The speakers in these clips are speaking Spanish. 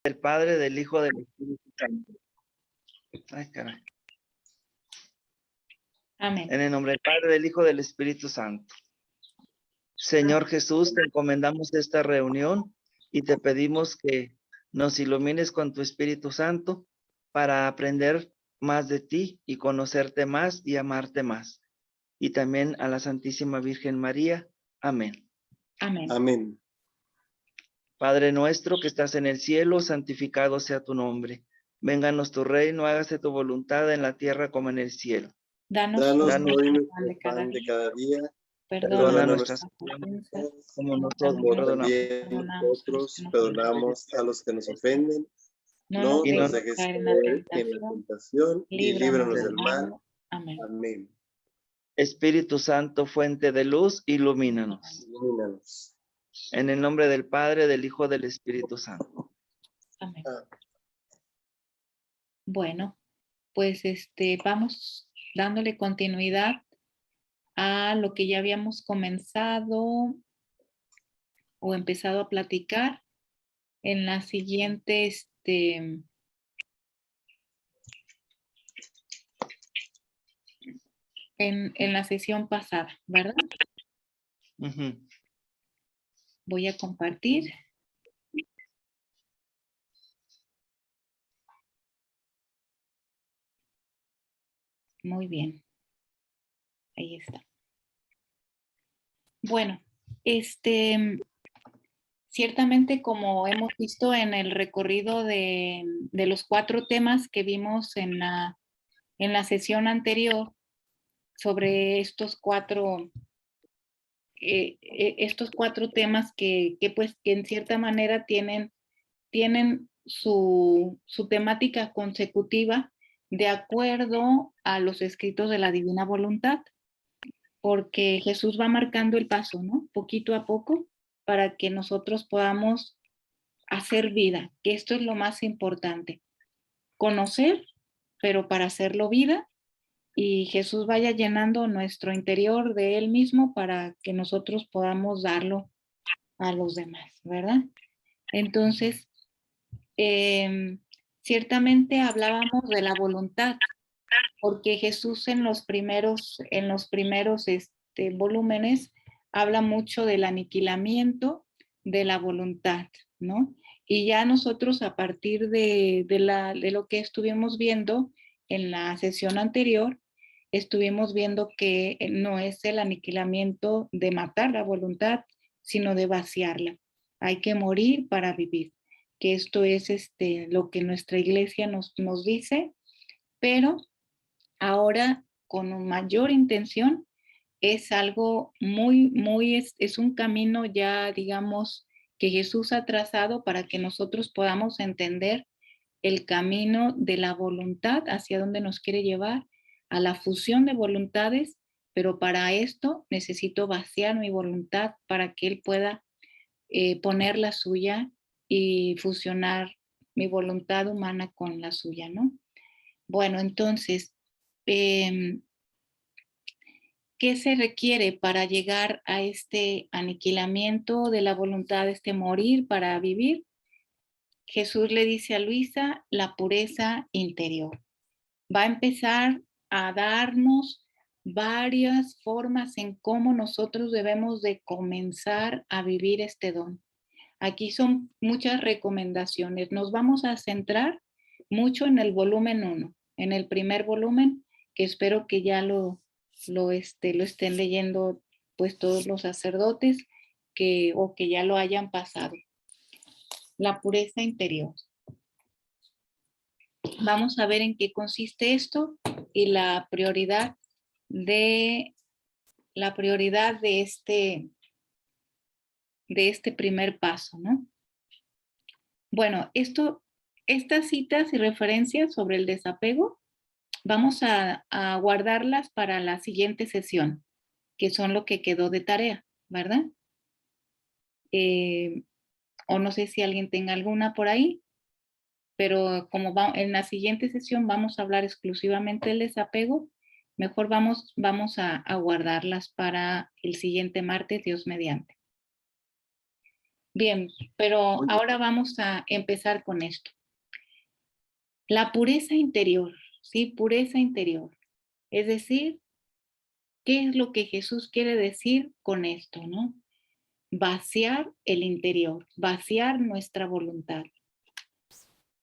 Del Padre, del Hijo, del Espíritu Santo. Ay, caray. Amén. En el nombre del Padre, del Hijo, del Espíritu Santo. Señor Jesús, te encomendamos esta reunión y te pedimos que nos ilumines con tu Espíritu Santo para aprender más de ti y conocerte más y amarte más. Y también a la Santísima Virgen María. Amén. Amén. Amén. Padre nuestro que estás en el cielo, santificado sea tu nombre. Vénganos tu reino, hágase tu voluntad en la tierra como en el cielo. Danos Danos hoy hoy nuestro nuestro pan de cada día. Perdona Perdona nuestras nuestras ofensas, ofensas, como como nosotros Como perdonamos. también nosotros perdonamos a los que nos ofenden. No No nos Y no nos dejes dejes caer en la caer en la tentación, tentación y líbranos líbranos del del mal. mal. Amén. Amén. Espíritu Santo, fuente de luz, ilumínanos. Ilumínanos. En el nombre del Padre, del Hijo, del Espíritu Santo. Amén. Amén. Bueno, pues vamos dándole continuidad a lo que ya habíamos comenzado o empezado a platicar en la siguiente, en la sesión pasada, ¿verdad? Ujú. Voy a compartir. Muy bien. Ahí está. Bueno, ciertamente como hemos visto en el recorrido de los 4 temas que vimos en la sesión anterior sobre estos 4 temas que pues que en cierta manera tienen su temática consecutiva de acuerdo a los escritos de la Divina Voluntad, porque Jesús va marcando el paso, ¿no? Poquito a poco, para que nosotros podamos hacer vida, que esto es lo más importante. Conocer, pero para hacerlo vida, y Jesús vaya llenando nuestro interior de Él mismo para que nosotros podamos darlo a los demás, ¿verdad? Entonces, ciertamente hablábamos de la voluntad, porque Jesús en los primeros volúmenes habla mucho del aniquilamiento de la voluntad, ¿no? Y ya nosotros a partir de lo que estuvimos viendo en la sesión anterior, estuvimos viendo que no es el aniquilamiento de matar la voluntad, sino de vaciarla. Hay que morir para vivir, que esto es lo que nuestra iglesia nos dice, pero ahora con mayor intención es algo es un camino ya, digamos, que Jesús ha trazado para que nosotros podamos entender el camino de la voluntad hacia donde nos quiere llevar, a la fusión de voluntades, pero para esto necesito vaciar mi voluntad para que Él pueda poner la suya y fusionar mi voluntad humana con la suya, ¿no? Bueno, entonces, ¿qué se requiere para llegar a este aniquilamiento de la voluntad, morir para vivir? Jesús le dice a Luisa la pureza interior. Va a empezar a darnos varias formas en cómo nosotros debemos de comenzar a vivir este don. Aquí son muchas recomendaciones. Nos vamos a centrar mucho en el volumen 1, en el primer volumen, que espero que ya lo estén leyendo pues todos los sacerdotes o que ya lo hayan pasado. La pureza interior. Vamos a ver en qué consiste esto y la prioridad de este primer paso, ¿no? Bueno, estas citas y referencias sobre el desapego, vamos a guardarlas para la siguiente sesión, que son lo que quedó de tarea, ¿verdad? O no sé si alguien tenga alguna por ahí, pero como en la siguiente sesión vamos a hablar exclusivamente del desapego, mejor vamos a guardarlas para el siguiente martes, Dios mediante. Bien, pero Muy bien. ahora vamos a empezar con esto. La pureza interior, ¿sí? Pureza interior. Es decir, ¿qué es lo que Jesús quiere decir con esto, no? Vaciar el interior, vaciar nuestra voluntad.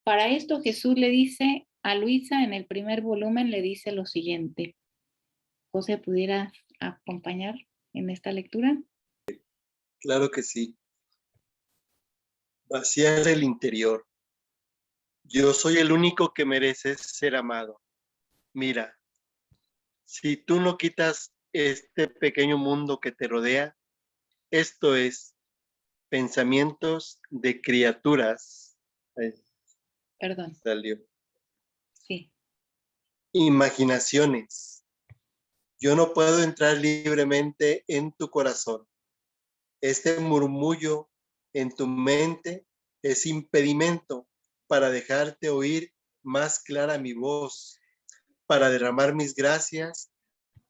Para esto Jesús le dice a Luisa en el primer volumen, le dice lo siguiente. José, ¿pudiera acompañar en esta lectura? Claro que sí. Vaciar el interior. Yo soy el único que mereces ser amado. Mira, si tú no quitas este pequeño mundo que te rodea, esto es pensamientos de criaturas. Ahí Perdón, salió. sí. Imaginaciones. Yo no puedo entrar libremente en tu corazón. Este murmullo en tu mente es impedimento para dejarte oír más clara mi voz, para derramar mis gracias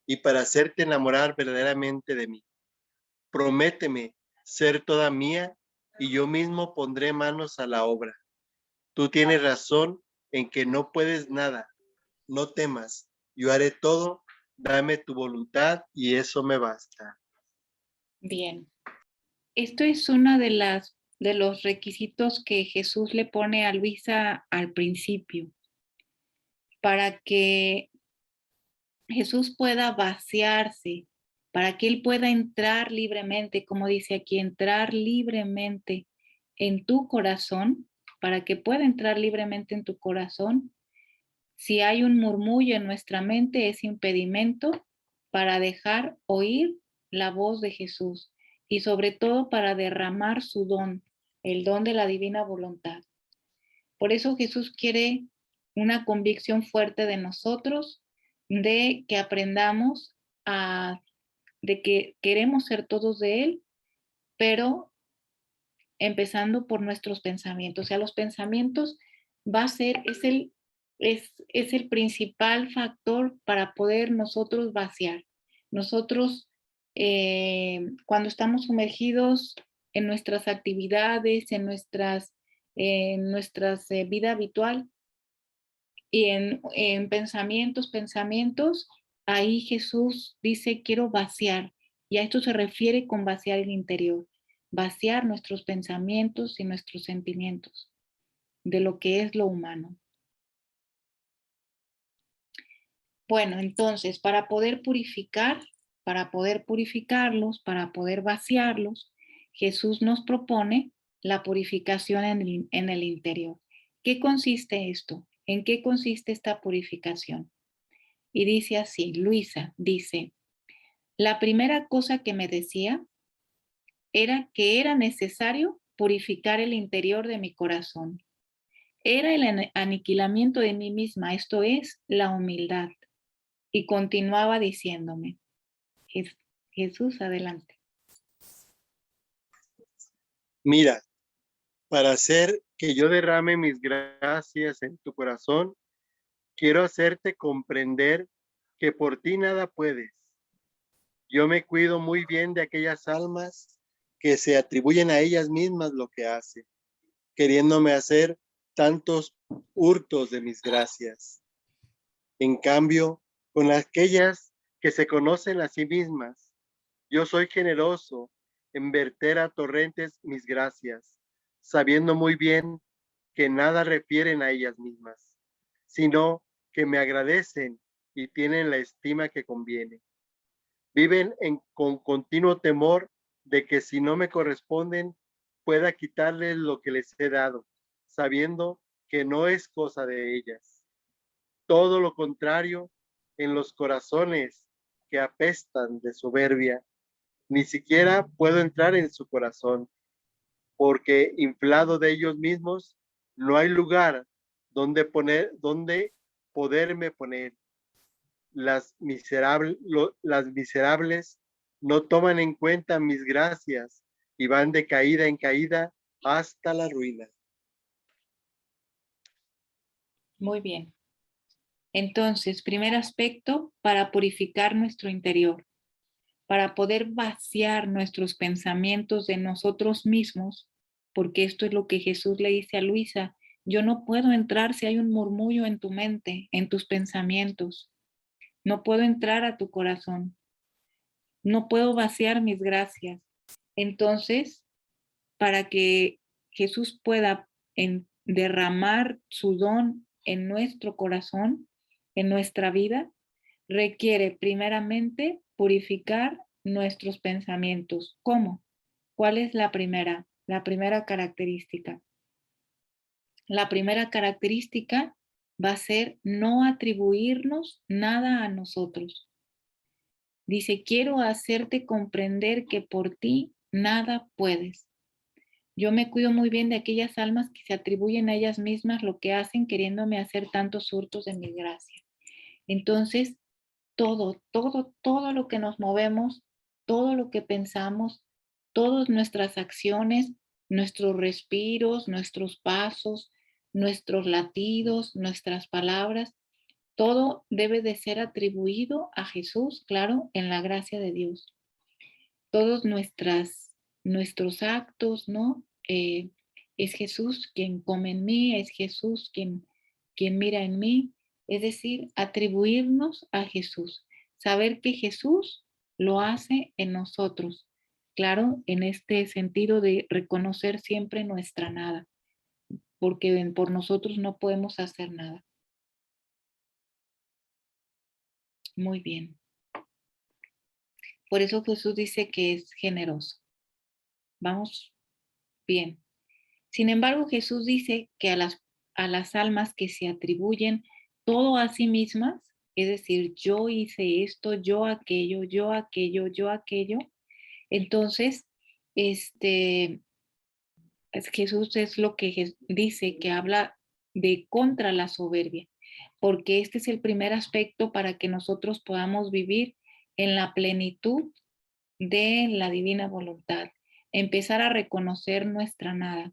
y para hacerte enamorar verdaderamente de mí. Prométeme ser toda mía y yo mismo pondré manos a la obra. Tú tienes razón en que no puedes nada. No temas, yo haré todo. Dame tu voluntad y eso me basta. Bien. Esto es uno de los requisitos que Jesús le pone a Luisa al principio, para que Jesús pueda vaciarse, para que Él pueda entrar libremente, como dice aquí, entrar libremente en tu corazón, para que pueda entrar libremente en tu corazón. Si hay un murmullo en nuestra mente, es impedimento para dejar oír la voz de Jesús y sobre todo para derramar su don, el don de la divina voluntad. Por eso Jesús quiere una convicción fuerte de nosotros, de que aprendamos de que queremos ser todos de Él, pero empezando por nuestros pensamientos. O sea, los pensamientos va a ser, es el principal factor para poder nosotros vaciar. Nosotros, cuando estamos sumergidos en nuestras actividades, en nuestras vida habitual y en pensamientos, ahí Jesús dice, quiero vaciar. Y a esto se refiere con vaciar el interior, vaciar nuestros pensamientos y nuestros sentimientos de lo que es lo humano. Bueno, entonces, para poder purificarlos, para poder vaciarlos, Jesús nos propone la purificación en el interior. ¿Qué consiste esto? ¿En qué consiste esta purificación? Y dice así, Luisa dice, la primera cosa que me decía era que era necesario purificar el interior de mi corazón. Era el aniquilamiento de mí misma, esto es, la humildad. Y continuaba diciéndome, Jesús, adelante. Mira, para hacer que yo derrame mis gracias en tu corazón, quiero hacerte comprender que por ti nada puedes. Yo me cuido muy bien de aquellas almas que se atribuyen a ellas mismas lo que hacen, queriéndome hacer tantos hurtos de mis gracias. En cambio, con aquellas que se conocen a sí mismas, yo soy generoso en verter a torrentes mis gracias, sabiendo muy bien que nada refieren a ellas mismas, sino que me agradecen y tienen la estima que conviene. Viven con continuo temor de que si no me corresponden, pueda quitarles lo que les he dado, sabiendo que no es cosa de ellas. Todo lo contrario, en los corazones que apestan de soberbia, ni siquiera puedo entrar en su corazón, porque inflado de ellos mismos, no hay lugar donde poderme poner. Las miserables no toman en cuenta mis gracias y van de caída en caída hasta la ruina. Muy bien. Entonces, primer aspecto para purificar nuestro interior. para poder vaciar nuestros pensamientos de nosotros mismos, porque esto es lo que Jesús le dice a Luisa, yo no puedo entrar si hay un murmullo en tu mente, en tus pensamientos, no puedo entrar a tu corazón, no puedo vaciar mis gracias. Entonces, para que Jesús pueda derramar su don en nuestro corazón, en nuestra vida, requiere primeramente purificar nuestros pensamientos. ¿Cómo? ¿Cuál es la primera? La primera característica. La primera característica va a ser no atribuirnos nada a nosotros. Dice, quiero hacerte comprender que por ti nada puedes. Yo me cuido muy bien de aquellas almas que se atribuyen a ellas mismas lo que hacen queriéndome hacer tantos hurtos de mi gracia. Entonces, todo lo que nos movemos, todo lo que pensamos, todas nuestras acciones, nuestros respiros, nuestros pasos, nuestros latidos, nuestras palabras, todo debe de ser atribuido a Jesús, claro, en la gracia de Dios. Todos nuestros actos, ¿no? Es Jesús quien come en mí, es Jesús quien mira en mí. Es decir, atribuirnos a Jesús. Saber que Jesús lo hace en nosotros. Claro, en este sentido de reconocer siempre nuestra nada, porque por nosotros no podemos hacer nada. Muy bien. Por eso Jesús dice que es generoso. Vamos bien. Sin embargo, Jesús dice que a las almas que se atribuyen todo a sí mismas, es decir, yo hice esto, yo aquello, yo aquello, yo aquello, entonces, Jesús es lo que dice, que habla de contra la soberbia, porque este es el primer aspecto para que nosotros podamos vivir en la plenitud de la divina voluntad, empezar a reconocer nuestra nada.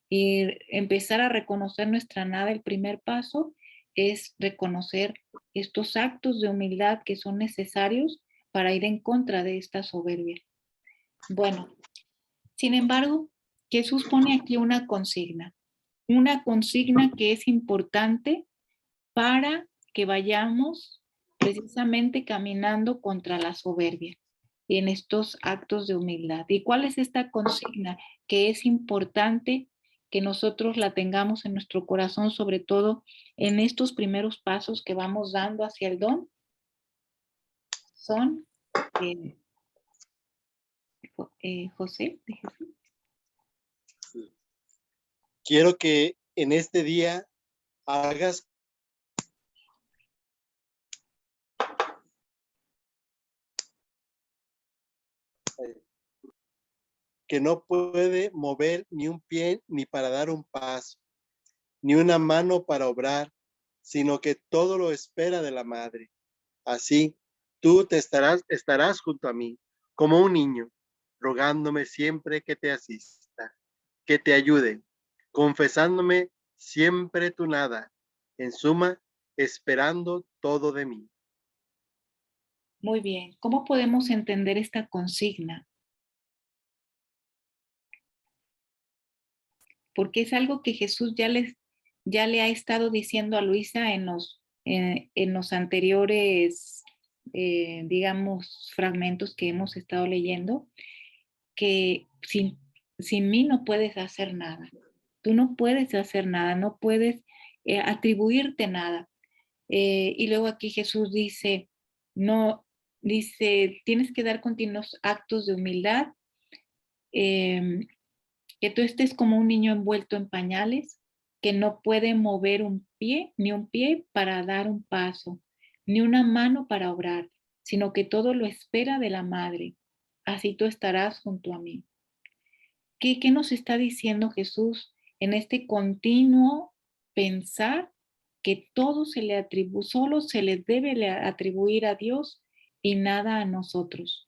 Y empezar a reconocer nuestra nada, el primer paso es reconocer estos actos de humildad que son necesarios para ir en contra de esta soberbia. Bueno, sin embargo, Jesús pone aquí una consigna que es importante para que vayamos precisamente caminando contra la soberbia y en estos actos de humildad. ¿Y cuál es esta consigna? Que es importante que nosotros la tengamos en nuestro corazón, sobre todo en estos primeros pasos que vamos dando hacia el don. Son José de Jesús. Quiero que en este día hagas que no puede mover ni un pie ni para dar un paso, ni una mano para obrar, sino que todo lo espera de la madre. Así, tú estarás junto a mí, como un niño, rogándome siempre que te asista, que te ayude, confesándome siempre tu nada, en suma, esperando todo de mí. Muy bien. ¿Cómo podemos entender esta consigna? Porque es algo que Jesús ya le ha estado diciendo a Luisa en los anteriores, digamos, fragmentos que hemos estado leyendo, que sin mí no puedes hacer nada. Tú no puedes hacer nada, no puedes atribuirte nada. Y luego aquí Jesús dice, no, dice, tienes que dar continuos actos de humildad, que tú estés como un niño envuelto en pañales, que no puede mover un pie, ni un pie para dar un paso, ni una mano para obrar, sino que todo lo espera de la madre. Así tú estarás junto a mí. ¿Qué nos está diciendo Jesús en este continuo pensar que todo solo se le debe atribuir a Dios y nada a nosotros?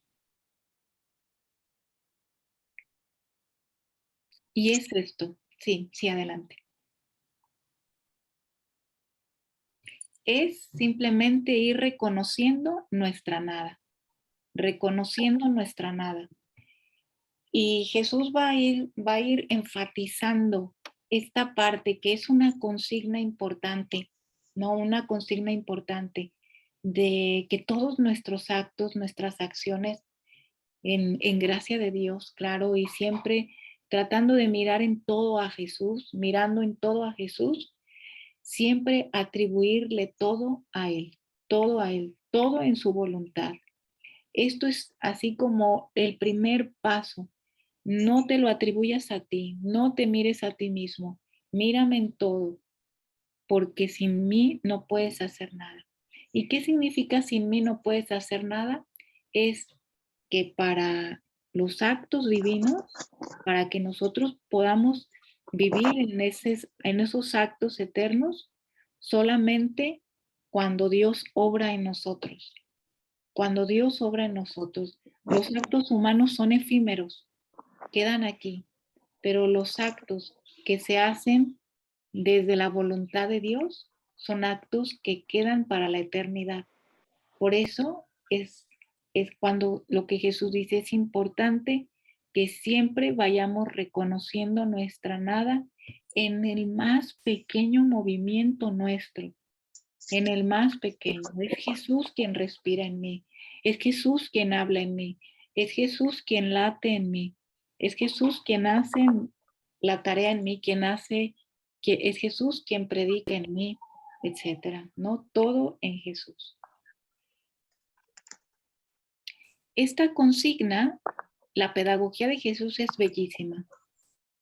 Y es esto. Sí, adelante. Es simplemente ir reconociendo nuestra nada. reconociendo nuestra nada. Y Jesús va a ir enfatizando esta parte que es una consigna importante, ¿no? Una consigna importante de que todos nuestros actos, nuestras acciones en gracia de Dios, claro, y siempre tratando de mirar en todo a Jesús, mirando en todo a Jesús, siempre atribuirle todo a Él, todo a Él, todo en su voluntad. Esto es así como el primer paso. No te lo atribuyas a ti, no te mires a ti mismo, mírame en todo, porque sin mí no puedes hacer nada. ¿Y qué significa sin mí no puedes hacer nada? Es que para los actos divinos, para que nosotros podamos vivir en esos actos eternos, solamente cuando Dios obra en nosotros. Cuando Dios obra en nosotros, los actos humanos son efímeros, quedan aquí, pero los actos que se hacen desde la voluntad de Dios son actos que quedan para la eternidad. Por eso es cuando lo que Jesús dice es importante que siempre vayamos reconociendo nuestra nada en el más pequeño movimiento nuestro, en el más pequeño. Es Jesús quien respira en mí, es Jesús quien habla en mí, es Jesús quien late en mí, es Jesús quien hace la tarea en mí, es Jesús quien predica en mí, etcétera, ¿no? Todo en Jesús. Esta consigna, la pedagogía de Jesús es bellísima,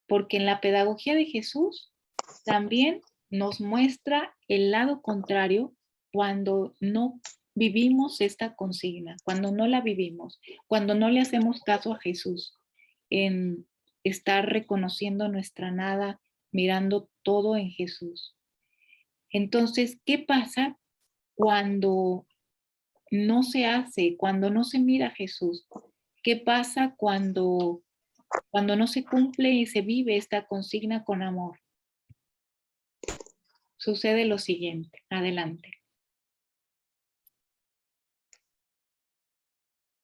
porque en la pedagogía de Jesús también nos muestra el lado contrario cuando no vivimos esta consigna, cuando no la vivimos, cuando no le hacemos caso a Jesús en estar reconociendo nuestra nada, mirando todo en Jesús. Entonces, ¿qué pasa cuando no se hace, cuando no se mira a Jesús? ¿Qué pasa cuando no se cumple y se vive esta consigna con amor? Sucede lo siguiente. Adelante.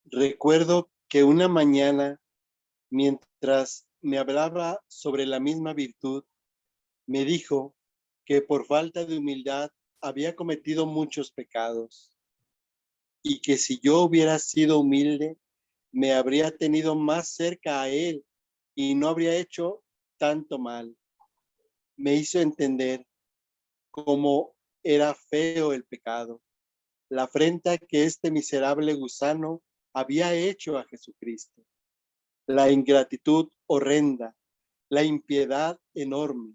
Recuerdo que una mañana, mientras me hablaba sobre la misma virtud, me dijo que por falta de humildad había cometido muchos pecados y que si yo hubiera sido humilde, me habría tenido más cerca a él y no habría hecho tanto mal. Me hizo entender cómo era feo el pecado, la afrenta que este miserable gusano había hecho a Jesucristo, la ingratitud horrenda, la impiedad enorme,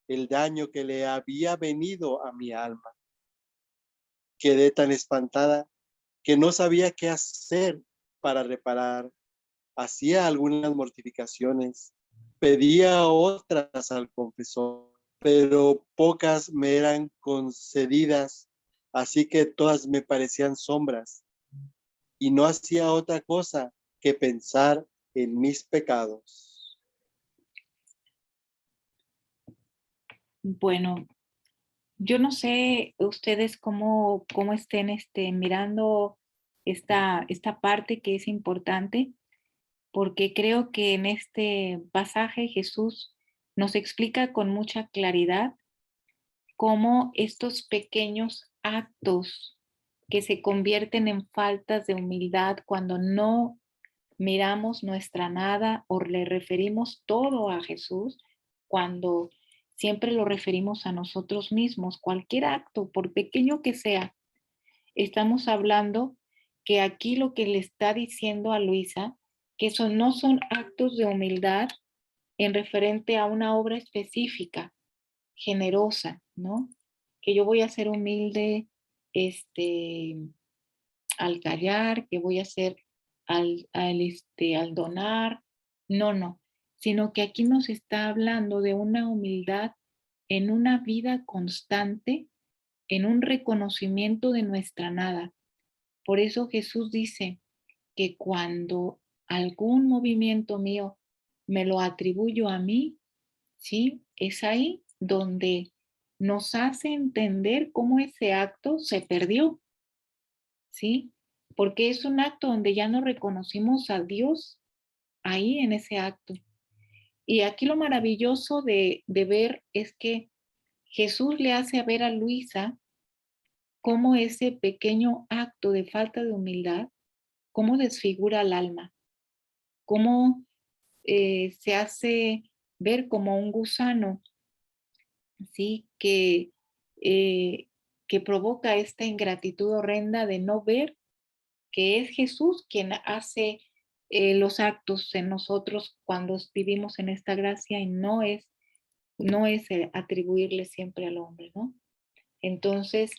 el daño que le había venido a mi alma. Quedé tan espantada que no sabía qué hacer para reparar. Hacía algunas mortificaciones, pedía otras al confesor, pero pocas me eran concedidas, así que todas me parecían sombras, y no hacía otra cosa que pensar en mis pecados. Bueno, yo no sé ustedes cómo estén mirando esta parte que es importante, porque creo que en este pasaje Jesús nos explica con mucha claridad cómo estos pequeños actos que se convierten en faltas de humildad cuando no miramos nuestra nada o le referimos todo a Jesús, cuando siempre lo referimos a nosotros mismos, cualquier acto, por pequeño que sea, estamos hablando que aquí lo que le está diciendo a Luisa, que eso no son actos de humildad en referente a una obra específica, generosa, ¿no? Que yo voy a ser humilde, al callar, que voy a hacer al donar. No, no, sino que aquí nos está hablando de una humildad en una vida constante, en un reconocimiento de nuestra nada. Por eso Jesús dice que cuando algún movimiento mío me lo atribuyo a mí, ¿sí? Es ahí donde nos hace entender cómo ese acto se perdió, ¿sí? porque es un acto donde ya no reconocimos a Dios ahí en ese acto. Y aquí lo maravilloso de ver es que Jesús le hace ver a Luisa cómo ese pequeño acto de falta de humildad, cómo desfigura al alma, cómo se hace ver como un gusano, ¿sí? Que provoca esta ingratitud horrenda de no ver que es Jesús quien hace los actos en nosotros cuando vivimos en esta gracia y no es atribuirle siempre al hombre, ¿no? Entonces,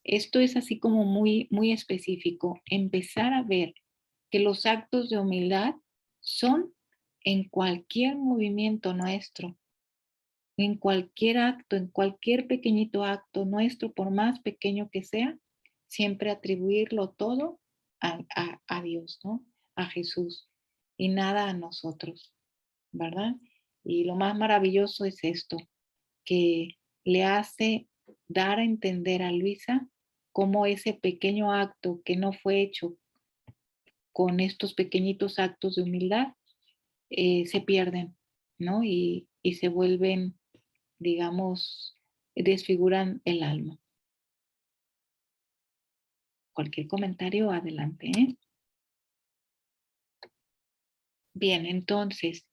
esto es así como muy, muy específico, empezar a ver que los actos de humildad son en cualquier movimiento nuestro, en cualquier acto, en cualquier pequeñito acto nuestro, por más pequeño que sea, siempre atribuirlo todo a Dios, ¿no? A Jesús y nada a nosotros, ¿verdad? Y lo más maravilloso es esto, que le hace dar a entender a Luisa cómo ese pequeño acto que no fue hecho con estos pequeñitos actos de humildad se pierden, ¿no? Y se vuelven, digamos, desfiguran el alma. Cualquier comentario, adelante, ¿eh? Bien, entonces,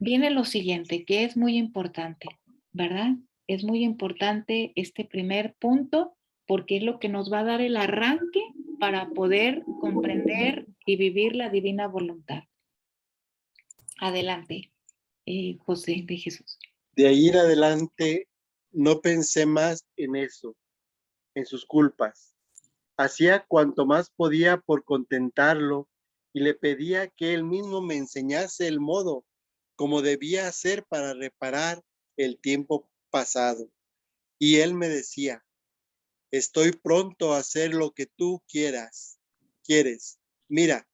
viene lo siguiente, que es muy importante, ¿verdad? Es muy importante este primer punto porque es lo que nos va a dar el arranque para poder comprender y vivir la divina voluntad. Adelante, José de Jesús. De ahí en adelante no pensé más en eso, en sus culpas. Hacía cuanto más podía por contentarlo y le pedía que él mismo me enseñase el modo como debía hacer para reparar el tiempo pasado. Y él me decía, estoy pronto a hacer lo que tú quieres. Mira,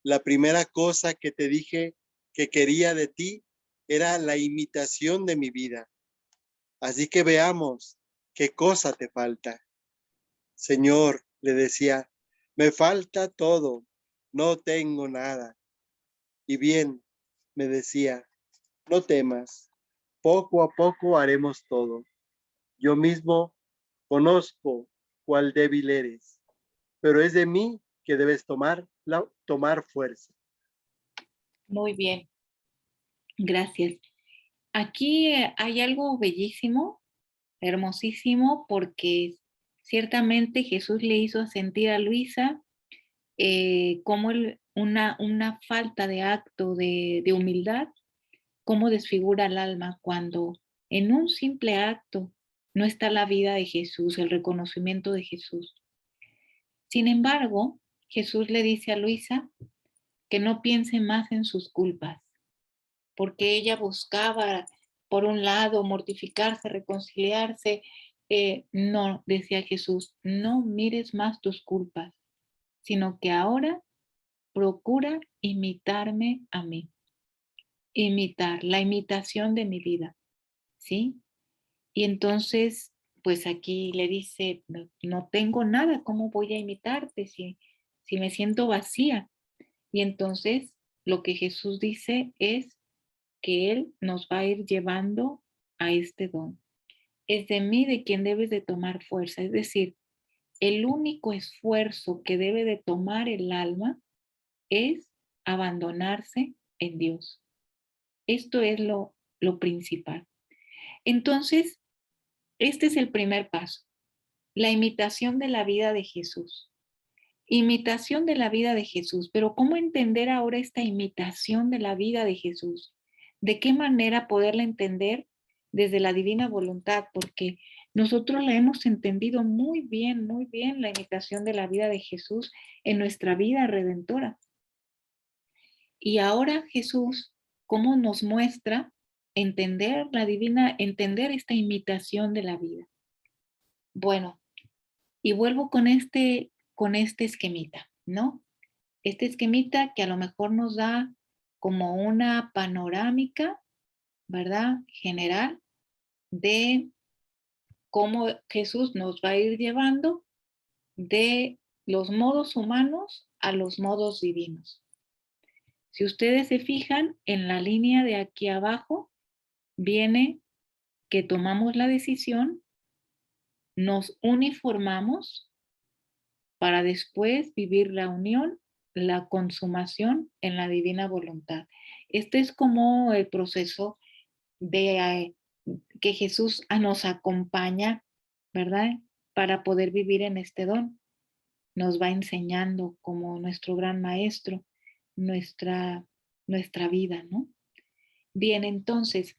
la primera cosa que te dije que quería de ti era la imitación de mi vida. Así que veamos qué cosa te falta. Señor, le decía, me falta todo, no tengo nada. Y bien, me decía, no temas, poco a poco haremos todo. Yo mismo conozco cuál débil eres, pero es de mí que debes tomar fuerza. Muy bien, gracias. Aquí hay algo bellísimo, hermosísimo, porque ciertamente Jesús le hizo sentir a Luisa como una falta de acto de humildad, cómo desfigura el alma cuando en un simple acto no está la vida de Jesús, el reconocimiento de Jesús. Sin embargo, Jesús le dice a Luisa que no piense más en sus culpas, porque ella buscaba, por un lado, mortificarse, reconciliarse. No, decía Jesús, no mires más tus culpas, sino que ahora procura imitarme a mí, imitar, la imitación de mi vida, ¿sí? Y entonces, pues aquí le dice, no tengo nada, ¿cómo voy a imitarte si me siento vacía? Y entonces lo que Jesús dice es que Él nos va a ir llevando a este don. Es de mí de quien debes de tomar fuerza, es decir, el único esfuerzo que debe de tomar el alma es abandonarse en Dios. Esto es lo principal. Entonces, este es el primer paso, la imitación de la vida de Jesús. Imitación de la vida de Jesús, pero ¿cómo entender ahora esta imitación de la vida de Jesús? ¿De qué manera poderla entender desde la divina voluntad? Porque nosotros la hemos entendido muy bien, la imitación de la vida de Jesús en nuestra vida redentora. Y ahora Jesús, ¿cómo nos muestra entender entender esta imitación de la vida? Bueno, y vuelvo con este esquemita, ¿no? Este esquemita que a lo mejor nos da como una panorámica, ¿verdad? General de cómo Jesús nos va a ir llevando de los modos humanos a los modos divinos. Si ustedes se fijan, en la línea de aquí abajo viene que tomamos la decisión, nos uniformamos para después vivir la unión, la consumación en la divina voluntad. Este es como el proceso de que Jesús nos acompaña, ¿verdad? Para poder vivir en este don. Nos va enseñando como nuestro gran maestro nuestra vida, ¿no? Bien, entonces,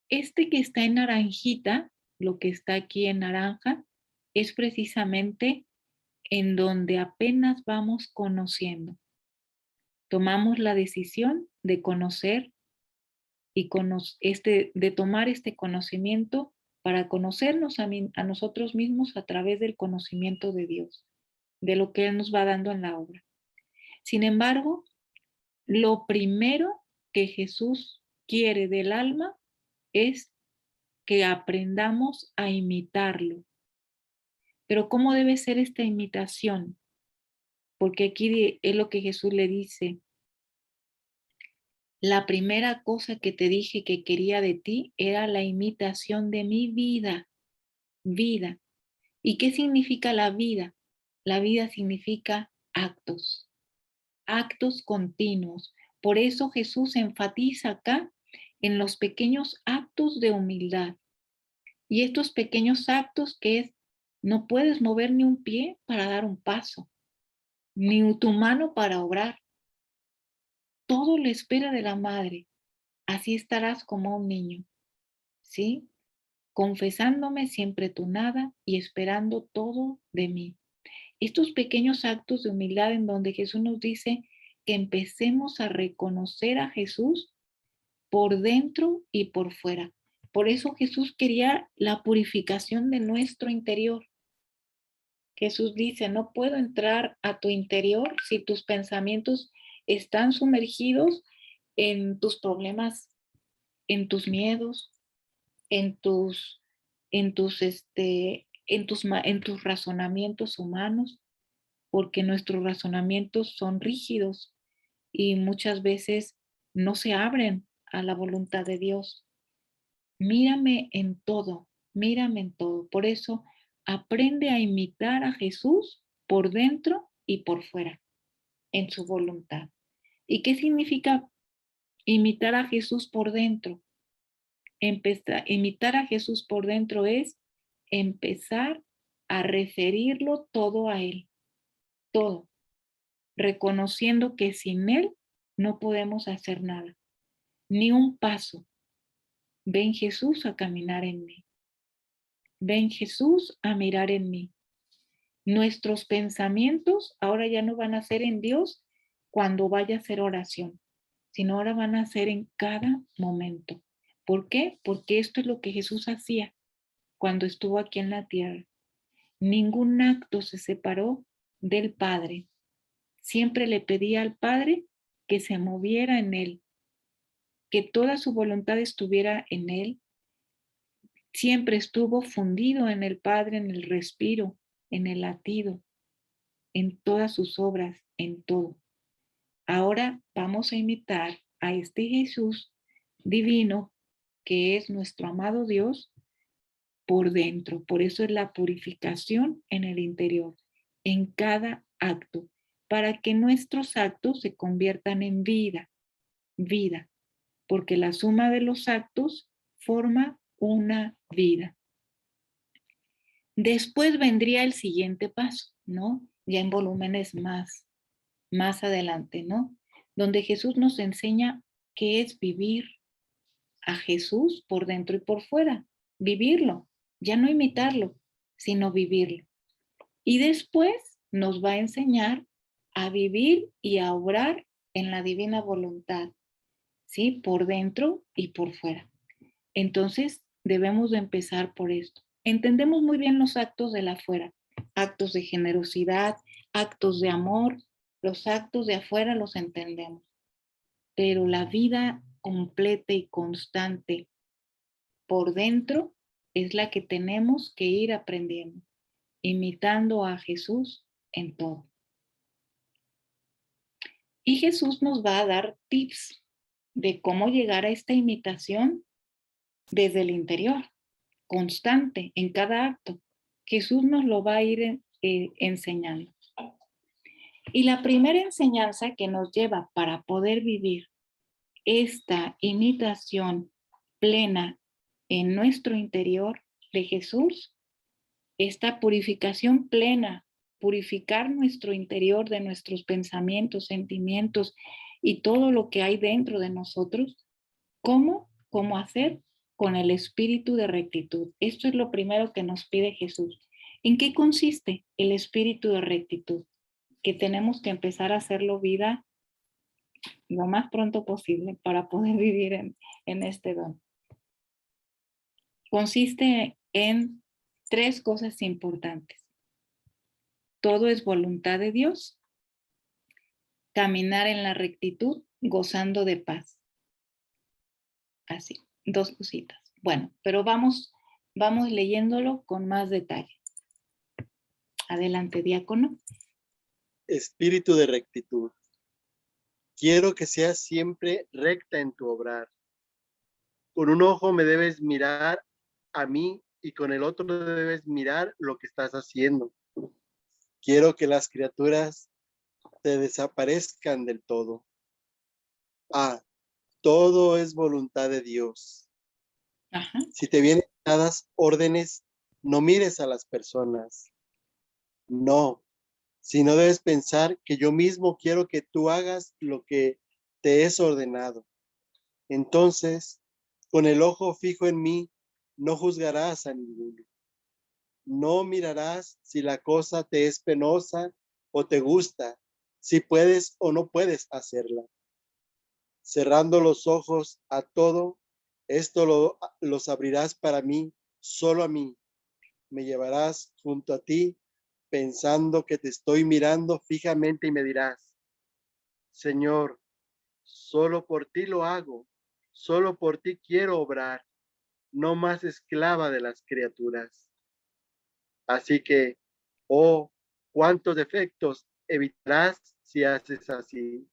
este que está en naranjita, lo que está aquí en naranja, es precisamente en donde apenas vamos conociendo. Tomamos la decisión de conocer y de tomar este conocimiento para conocernos a nosotros mismos a través del conocimiento de Dios, de lo que Él nos va dando en la obra. Sin embargo, lo primero que Jesús quiere del alma es que aprendamos a imitarlo. Pero ¿cómo debe ser esta imitación? Porque aquí es lo que Jesús le dice. La primera cosa que te dije que quería de ti era la imitación de mi vida. Vida. ¿Y qué significa la vida? La vida significa actos, actos continuos. Por eso Jesús enfatiza acá en los pequeños actos de humildad. Y estos pequeños actos que es, no puedes mover ni un pie para dar un paso, ni tu mano para obrar. Todo lo espera de la madre. Así estarás como un niño, ¿sí? Confesándome siempre tu nada y esperando todo de mí. Estos pequeños actos de humildad en donde Jesús nos dice que empecemos a reconocer a Jesús por dentro y por fuera. Por eso Jesús quería la purificación de nuestro interior. Jesús dice, no puedo entrar a tu interior si tus pensamientos están sumergidos en tus problemas, en tus miedos, en tus, en tus razonamientos humanos, porque nuestros razonamientos son rígidos y muchas veces no se abren a la voluntad de Dios. Mírame en todo, mírame en todo. Por eso aprende a imitar a Jesús por dentro y por fuera, en su voluntad. ¿Y qué significa imitar a Jesús por dentro? Imitar a Jesús por dentro es empezar a referirlo todo a Él, todo, reconociendo que sin Él no podemos hacer nada, ni un paso. Ven Jesús a caminar en mí. Ven Jesús a mirar en mí. Nuestros pensamientos ahora ya no van a ser en Dios cuando vaya a hacer oración, sino ahora van a ser en cada momento. ¿Por qué? Porque esto es lo que Jesús hacía cuando estuvo aquí en la tierra. Ningún acto se separó del Padre. Siempre le pedía al Padre que se moviera en él, que toda su voluntad estuviera en él. Siempre estuvo fundido en el Padre, en el respiro, en el latido, en todas sus obras, en todo. Ahora vamos a imitar a este Jesús divino, que es nuestro amado Dios, por dentro. Por eso es la purificación en el interior, en cada acto, para que nuestros actos se conviertan en vida, vida, porque la suma de los actos forma una vida. Después vendría el siguiente paso, ¿no? Ya en volúmenes más adelante, ¿no? Donde Jesús nos enseña qué es vivir a Jesús por dentro y por fuera, vivirlo, ya no imitarlo, sino vivirlo. Y después nos va a enseñar a vivir y a obrar en la divina voluntad, ¿sí? Por dentro y por fuera. Entonces, debemos de empezar por esto. Entendemos muy bien los actos de la afuera, actos de generosidad, actos de amor, los actos de afuera los entendemos, pero la vida completa y constante por dentro es la que tenemos que ir aprendiendo, imitando a Jesús en todo. Y Jesús nos va a dar tips de cómo llegar a esta imitación desde el interior, constante, en cada acto. Jesús nos lo va a ir enseñando. Y la primera enseñanza que nos lleva para poder vivir esta imitación plena en nuestro interior de Jesús, esta purificación plena, purificar nuestro interior de nuestros pensamientos, sentimientos y todo lo que hay dentro de nosotros. ¿Cómo? ¿Cómo hacer? Con el espíritu de rectitud. Esto es lo primero que nos pide Jesús. ¿En qué consiste el espíritu de rectitud? Que tenemos que empezar a hacerlo vida lo más pronto posible para poder vivir en este don. Consiste en 3 cosas importantes. Todo es voluntad de Dios, caminar en la rectitud, gozando de paz. Así, 2 cositas. Bueno, pero vamos leyéndolo con más detalle. Adelante, diácono. Espíritu de rectitud. Quiero que seas siempre recta en tu obrar. Con un ojo me debes mirar a mí y con el otro debes mirar lo que estás haciendo. Quiero que las criaturas te desaparezcan del todo. Todo es voluntad de Dios. Ajá. Si te vienen dadas órdenes, no mires a las personas. No, sino debes pensar que yo mismo quiero que tú hagas lo que te es ordenado. Entonces, con el ojo fijo en mí, no juzgarás a ninguno. No mirarás si la cosa te es penosa o te gusta, si puedes o no puedes hacerla. Cerrando los ojos a todo, esto los abrirás para mí, solo a mí. Me llevarás junto a ti, pensando que te estoy mirando fijamente y me dirás, Señor, solo por ti lo hago, solo por ti quiero obrar, no más esclava de las criaturas. Así que, oh, cuántos defectos evitarás si haces así.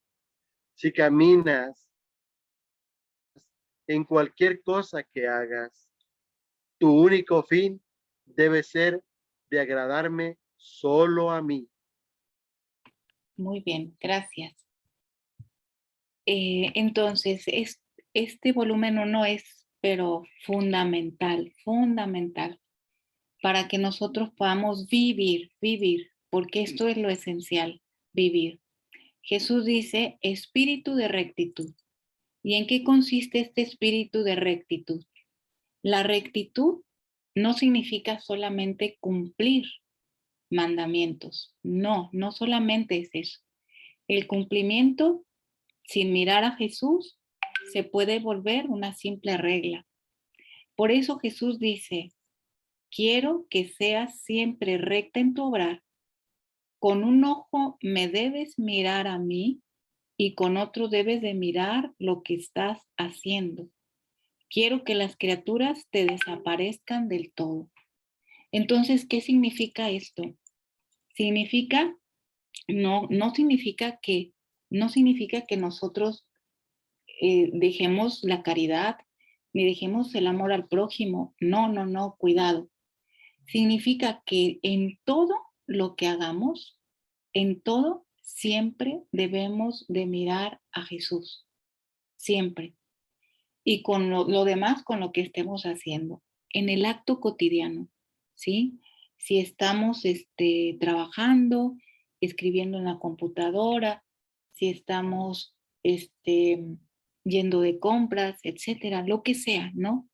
Si caminas en cualquier cosa que hagas, tu único fin debe ser de agradarme solo a mí. Muy bien, gracias. Entonces, este volumen 1 es, pero fundamental para que nosotros podamos vivir, porque esto es lo esencial, vivir. Jesús dice, espíritu de rectitud. ¿Y en qué consiste este espíritu de rectitud? La rectitud no significa solamente cumplir mandamientos. No, no solamente es eso. El cumplimiento sin mirar a Jesús se puede volver una simple regla. Por eso Jesús dice, quiero que seas siempre recta en tu obrar. Con un ojo me debes mirar a mí y con otro debes de mirar lo que estás haciendo. Quiero que las criaturas te desaparezcan del todo. Entonces, ¿qué significa esto? Significa, no significa que nosotros dejemos la caridad, ni dejemos el amor al prójimo. No, cuidado. Significa que en todo lo que hagamos, en todo, siempre debemos de mirar a Jesús. Siempre. Y con lo demás, con lo que estemos haciendo. En el acto cotidiano, ¿sí? Si estamos trabajando, escribiendo en la computadora, si estamos yendo de compras, etcétera, lo que sea, ¿no?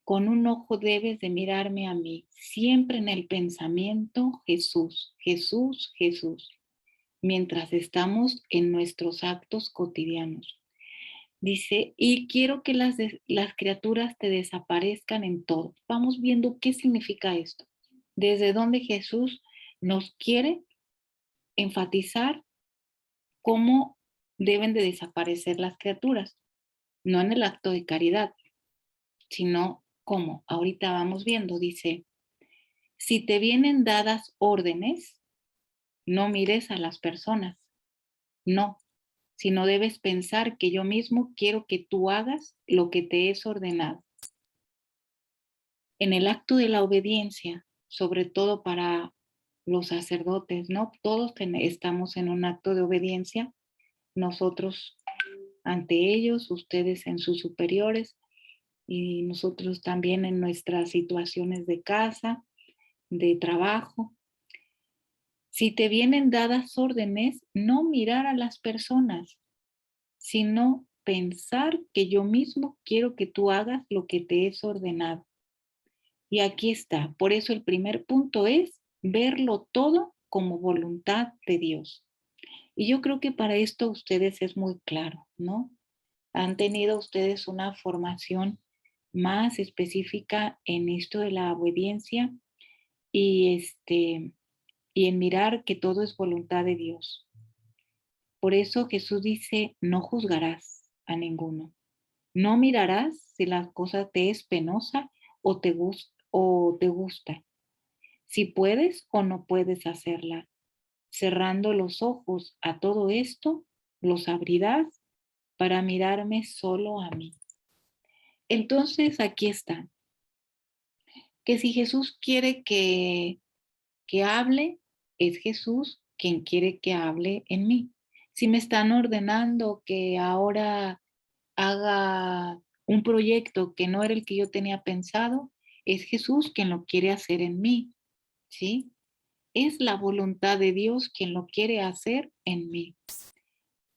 Con un ojo debes de mirarme a mí, siempre en el pensamiento Jesús, Jesús, Jesús, mientras estamos en nuestros actos cotidianos. Dice, y quiero que las criaturas te desaparezcan en todo. Vamos viendo qué significa esto. Desde donde Jesús nos quiere enfatizar cómo deben de desaparecer las criaturas. No en el acto de caridad, sino cómo. Ahorita vamos viendo, dice, si te vienen dadas órdenes, no mires a las personas, no, sino debes pensar que yo mismo quiero que tú hagas lo que te es ordenado. En el acto de la obediencia, sobre todo para los sacerdotes, ¿no? Todos estamos en un acto de obediencia, nosotros ante ellos, ustedes en sus superiores y nosotros también en nuestras situaciones de casa, de trabajo. Si te vienen dadas órdenes, no mirar a las personas, sino pensar que yo mismo quiero que tú hagas lo que te es ordenado. Y aquí está. Por eso el primer punto es verlo todo como voluntad de Dios. Y yo creo que para esto ustedes es muy claro, ¿no? Han tenido ustedes una formación más específica en esto de la obediencia y, y en mirar que todo es voluntad de Dios. Por eso Jesús dice, no juzgarás a ninguno. No mirarás si la cosa te es penosa o te gusta. Si puedes o no puedes hacerla. Cerrando los ojos a todo esto, los abrirás para mirarme solo a mí. Entonces aquí está. Que si Jesús quiere que hable, es Jesús quien quiere que hable en mí. Si me están ordenando que ahora haga un proyecto que no era el que yo tenía pensado, es Jesús quien lo quiere hacer en mí, ¿sí? Es la voluntad de Dios quien lo quiere hacer en mí.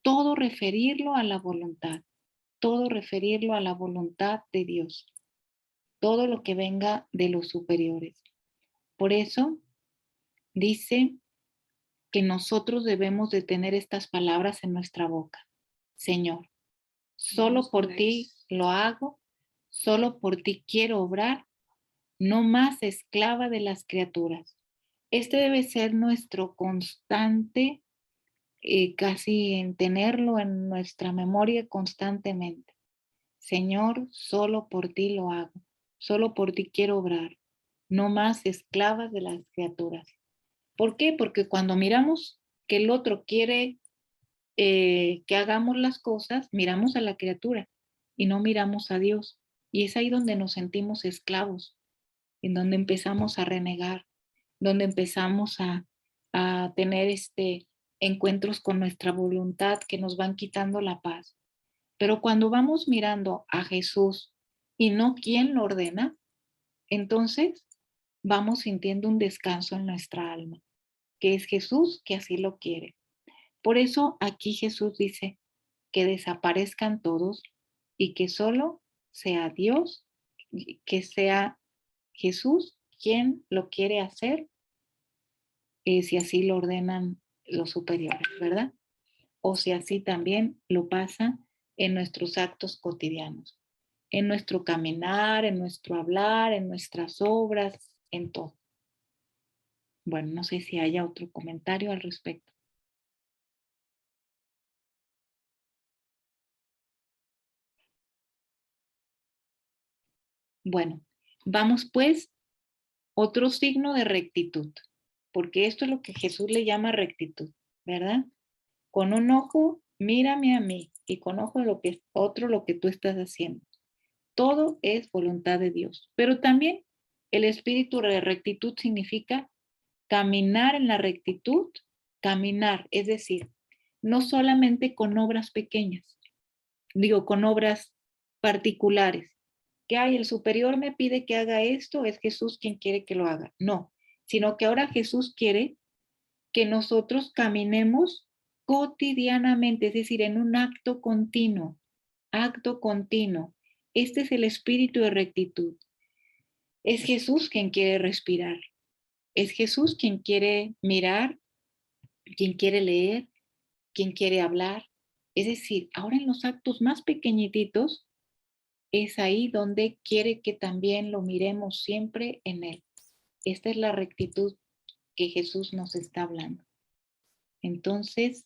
Todo referirlo a la voluntad, todo referirlo a la voluntad de Dios, todo lo que venga de los superiores. Por eso dice que nosotros debemos de tener estas palabras en nuestra boca. Señor, solo por ti lo hago, solo por ti quiero obrar, no más esclava de las criaturas. Este debe ser nuestro constante, casi en tenerlo en nuestra memoria constantemente. Señor, solo por ti lo hago, solo por ti quiero obrar, no más esclavas de las criaturas. ¿Por qué? Porque cuando miramos que el otro quiere que hagamos las cosas, miramos a la criatura y no miramos a Dios. Y es ahí donde nos sentimos esclavos, en donde empezamos a renegar, donde empezamos a tener encuentros con nuestra voluntad que nos van quitando la paz. Pero cuando vamos mirando a Jesús y no quién lo ordena, entonces vamos sintiendo un descanso en nuestra alma, que es Jesús que así lo quiere. Por eso aquí Jesús dice que desaparezcan todos y que solo sea Dios, que sea Jesús quien lo quiere hacer, si así lo ordenan los superiores, ¿verdad? O si así también lo pasa en nuestros actos cotidianos, en nuestro caminar, en nuestro hablar, en nuestras obras, en todo. Bueno, no sé si haya otro comentario al respecto. Bueno, vamos pues, otro signo de rectitud, porque esto es lo que Jesús le llama rectitud, ¿verdad? Con un ojo, mírame a mí, y con ojo otro lo que tú estás haciendo. Todo es voluntad de Dios, pero también el espíritu de rectitud significa caminar en la rectitud, caminar, es decir, no solamente con obras pequeñas, digo, con obras particulares, que hay el superior me pide que haga esto, es Jesús quien quiere que lo haga. No, sino que ahora Jesús quiere que nosotros caminemos cotidianamente, es decir, en un acto continuo, acto continuo. Este es el espíritu de rectitud. Es Jesús quien quiere respirar, es Jesús quien quiere mirar, quien quiere leer, quien quiere hablar. Es decir, ahora en los actos más pequeñitos es ahí donde quiere que también lo miremos siempre en Él. Esta es la rectitud que Jesús nos está hablando. Entonces,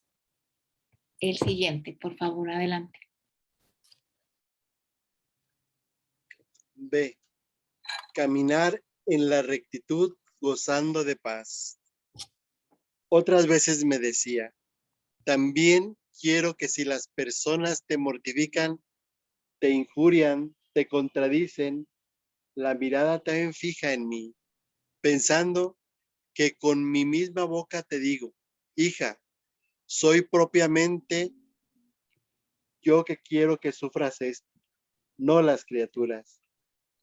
el siguiente, por favor, adelante. B. Caminar en la rectitud gozando de paz. Otras veces me decía, también quiero que si las personas te mortifican, te injurian, te contradicen, la mirada también fija en mí, pensando que con mi misma boca te digo, hija, soy propiamente yo que quiero que sufras esto, no las criaturas.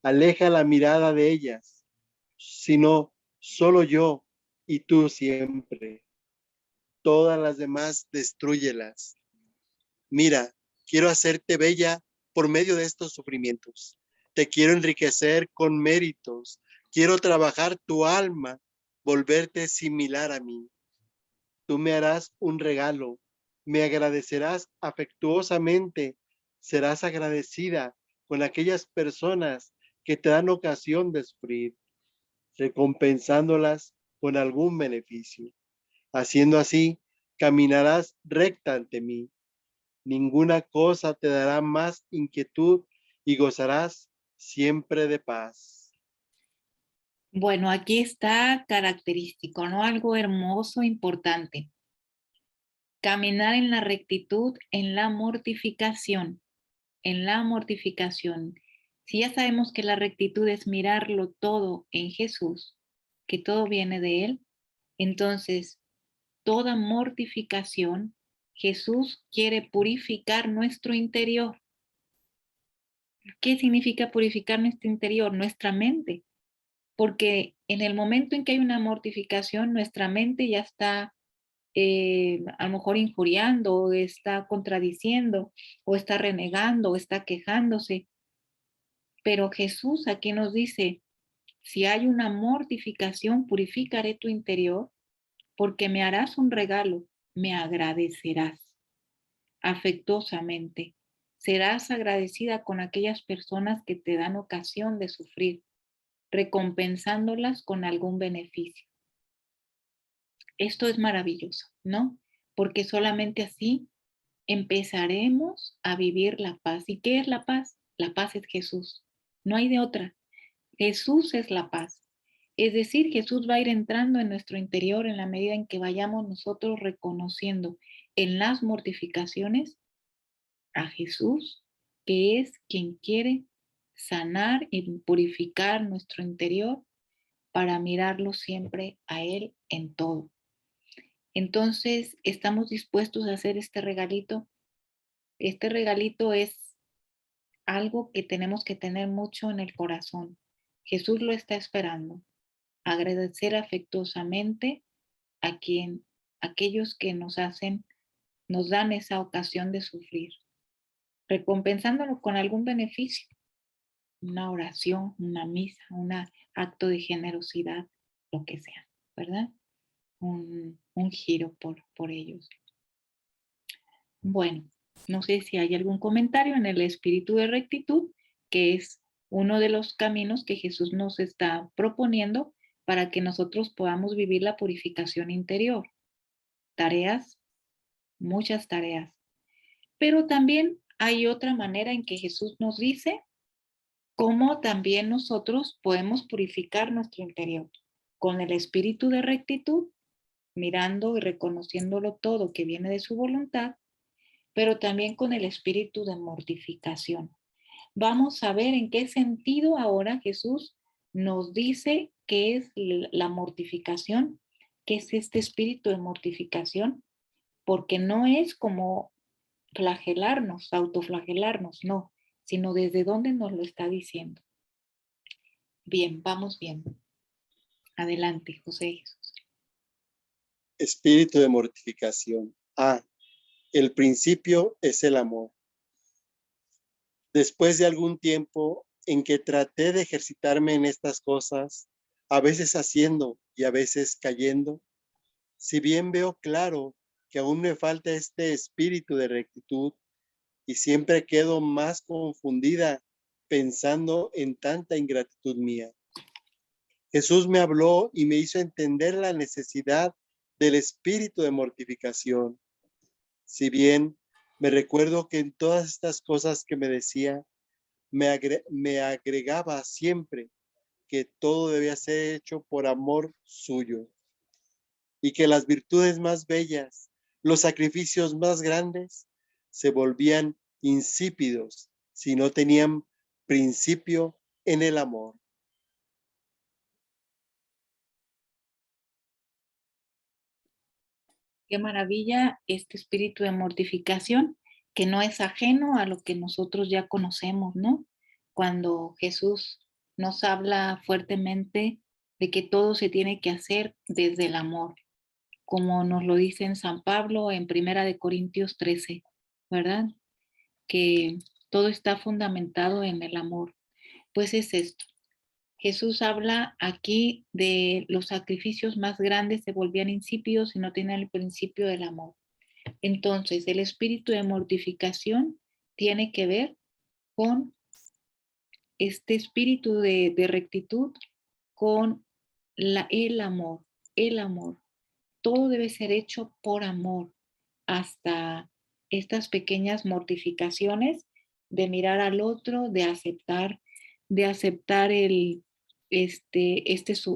Aleja la mirada de ellas, sino solo yo y tú siempre. Todas las demás, destrúyelas. Mira, quiero hacerte bella por medio de estos sufrimientos. Te quiero enriquecer con méritos. Quiero trabajar tu alma, volverte similar a mí. Tú me harás un regalo, me agradecerás afectuosamente, serás agradecida con aquellas personas que te dan ocasión de sufrir, recompensándolas con algún beneficio. Haciendo así, caminarás recta ante mí. Ninguna cosa te dará más inquietud y gozarás siempre de paz. Bueno, aquí está característico, ¿no? Algo hermoso, importante. Caminar en la rectitud, en la mortificación, en la mortificación. Si ya sabemos que la rectitud es mirarlo todo en Jesús, que todo viene de Él, entonces toda mortificación, Jesús quiere purificar nuestro interior. ¿Qué significa purificar nuestro interior? Nuestra mente. Porque en el momento en que hay una mortificación, nuestra mente ya está a lo mejor injuriando, o está contradiciendo, o está renegando, o está quejándose. Pero Jesús aquí nos dice, si hay una mortificación, purificaré tu interior, porque me harás un regalo, me agradecerás afectuosamente. Serás agradecida con aquellas personas que te dan ocasión de sufrir, recompensándolas con algún beneficio. Esto es maravilloso, ¿no? Porque solamente así empezaremos a vivir la paz. ¿Y qué es la paz? La paz es Jesús. No hay de otra. Jesús es la paz. Es decir, Jesús va a ir entrando en nuestro interior en la medida en que vayamos nosotros reconociendo en las mortificaciones a Jesús, que es quien quiere sanar y purificar nuestro interior para mirarlo siempre a Él en todo. Entonces, ¿estamos dispuestos a hacer este regalito? Este regalito es algo que tenemos que tener mucho en el corazón. Jesús lo está esperando. Agradecer afectuosamente a aquellos que nos dan esa ocasión de sufrir, recompensándolo con algún beneficio, una oración, una misa, un acto de generosidad, lo que sea, ¿verdad? Un giro por ellos. Bueno, no sé si hay algún comentario en el espíritu de rectitud, que es uno de los caminos que Jesús nos está proponiendo para que nosotros podamos vivir la purificación interior. Tareas, muchas tareas. Pero también hay otra manera en que Jesús nos dice cómo también nosotros podemos purificar nuestro interior con el espíritu de rectitud, mirando y reconociéndolo todo que viene de su voluntad, pero también con el espíritu de mortificación. Vamos a ver en qué sentido ahora Jesús nos dice qué es la mortificación, qué es este espíritu de mortificación, porque no es como flagelarnos, autoflagelarnos, no, sino desde dónde nos lo está diciendo. Bien, vamos bien. Adelante, José Jesús. Espíritu de mortificación. El principio es el amor. Después de algún tiempo en que traté de ejercitarme en estas cosas, a veces haciendo y a veces cayendo, si bien veo claro que aún me falta este espíritu de rectitud y siempre quedo más confundida pensando en tanta ingratitud mía. Jesús me habló y me hizo entender la necesidad del espíritu de mortificación. Si bien me recuerdo que en todas estas cosas que me decía, me agregaba siempre que todo debía ser hecho por amor suyo. y que las virtudes más bellas, los sacrificios más grandes, se volvían insípidos si no tenían principio en el amor. Qué maravilla este espíritu de mortificación, que no es ajeno a lo que nosotros ya conocemos, ¿no? Cuando Jesús nos habla fuertemente de que todo se tiene que hacer desde el amor, como nos lo dice en San Pablo en Primera de Corintios 13, ¿verdad? Que todo está fundamentado en el amor. Pues es esto. Jesús habla aquí de los sacrificios más grandes se volvían insípidos y no tenían el principio del amor. Entonces, el espíritu de mortificación tiene que ver con este espíritu de rectitud, con el amor, el amor. Todo debe ser hecho por amor, hasta estas pequeñas mortificaciones de mirar al otro, de aceptar